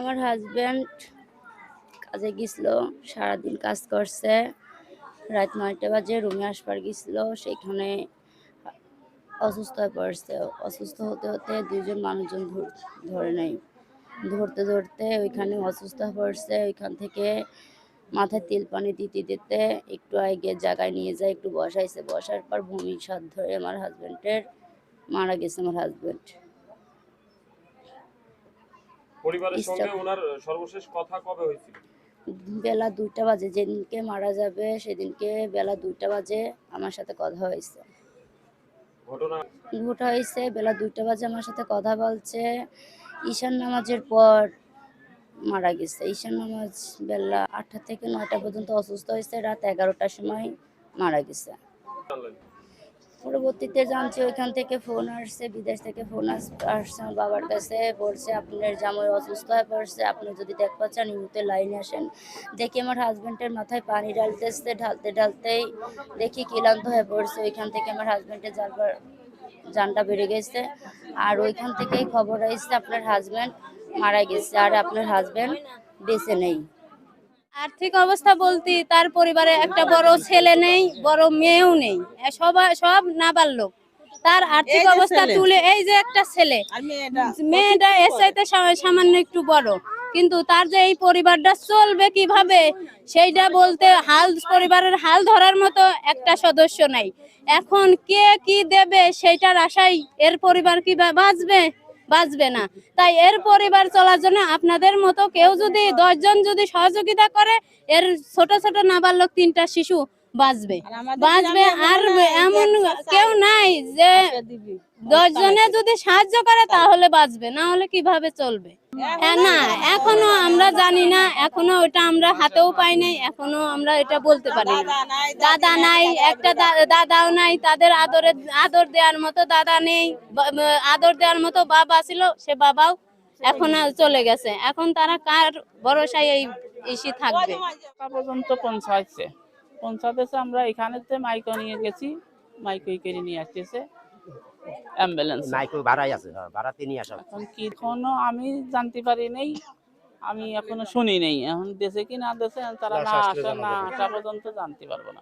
আমার হাজব্যান্ড কাজে গেছিল, সারাদিন কাজ করছে, রাত ৯টা বাজে রুমে আসবার গেছিল, সেখানে অসুস্থ হয়ে পড়ছে। অসুস্থ হতে হতে দুইজন মানুষজন ধরে নেয়, ধরতে ধরতে ওইখানে অসুস্থ হয়ে পড়ছে। ওইখান থেকে মাথায় তেল পানি দিতে দিতে একটু আগে জায়গায় নিয়ে যায়, একটু বসাইছে, বসার পর ভূমির স্বাদ ধরে আমার হাজব্যান্ডের মারা গেছে। আমার হাজব্যান্ড পরিবারের সঙ্গে ওনার সর্বশেষ কথা কবে হয়েছিল? বেলা 2টা বাজে, যেদিনকে মারা যাবে সেদিনকে বেলা 2টা বাজে আমার সাথে কথা হয়েছে। ঘটনা হয়েছে বেলা 2টা বাজে আমার সাথে কথা বলছে। ঈশান নামাজের পর মারা গেছে। ঈশান নামাজ বেলা 8টা থেকে 9টা পর্যন্ত অসুস্থ হয়েছে, রাত 11টার সময় মারা গেছে। পরবর্তীতে জানছি ওইখান থেকে ফোন আসছে, বিদেশ থেকে ফোন আসছে আমার বাবার কাছে, বলছে আপনার জামাই অসুস্থ হয়ে পড়ছে, আপনি যদি দেখতে চান ইউতে লাইনে আসেন। দেখি আমার হাজব্যান্ডের মাথায় পানি ঢালতেছে, ঢালতে ঢালতেই দেখি ক্লান্ত হয়ে পড়ছে। ওইখান থেকে আমার হাজব্যান্ডের জানটা বেড়ে গেছে। আর ওইখান থেকেই খবর আসছে আপনার হাজব্যান্ড মারা গেছে, আর আপনার হাজব্যান্ড বেঁচে নেই। আর্থিক অবস্থা বলতে তার পরিবারে একটা বড় ছেলে নেই, বড় মেয়েও নেই, সব নাবালক। তার আর্থিক অবস্থা তুলে এই যে একটা ছেলে, মেয়েটা এর চাইতে সামান্য একটু বড়, কিন্তু তার যে এই পরিবারটা চলবে কিভাবে সেইটা বলতে পরিবারের হাল ধরার মতো একটা সদস্য নাই। এখন কে কি দেবে সেইটার আশায় এর পরিবার কি বাঁচবে না। তাই এর পরিবার চলার জন্য আপনাদের মতো কেউ যদি 10 জন যদি সহযোগিতা করে, এর ছোট ছোট নাবালক 3টা শিশু বাঁচবে। আর এমন কেউ নাই যে 10 জনে যদি সাহায্য করে তাহলে বাঁচবে, না হলে কিভাবে চলবে? না, এখনো আমরা জানি না, এখনো ওটা আমরা হাতেও পাই নাই, এখনো আমরা এটা বলতে পারি না। দাদা নাই, একটা দাদাও নাই, তাদের আদর দেওয়ার মতো দাদা নেই, আদর দেওয়ার মতো বাবা ছিল, সে বাবাও এখন চলে গেছে। এখন তারা কার ভরসায় এই ইসি থাকবে? পর্যন্ত পৌঁছাতেছে আমরা এখানেতে মাইকো নিয়ে গেছি, মাইকই করে নিয়ে আসতেছে অ্যাম্বুলেন্স। মাইকো ভাড়াই আছে, ভাড়াতে নিয়ে আসা। এখন কি এখনো আমি জানতে পারি নাই, আমি এখনো শুনি নেই, এখন দেশে কি না দেশে তারা না আসা পর্যন্ত জানতে পারবো না।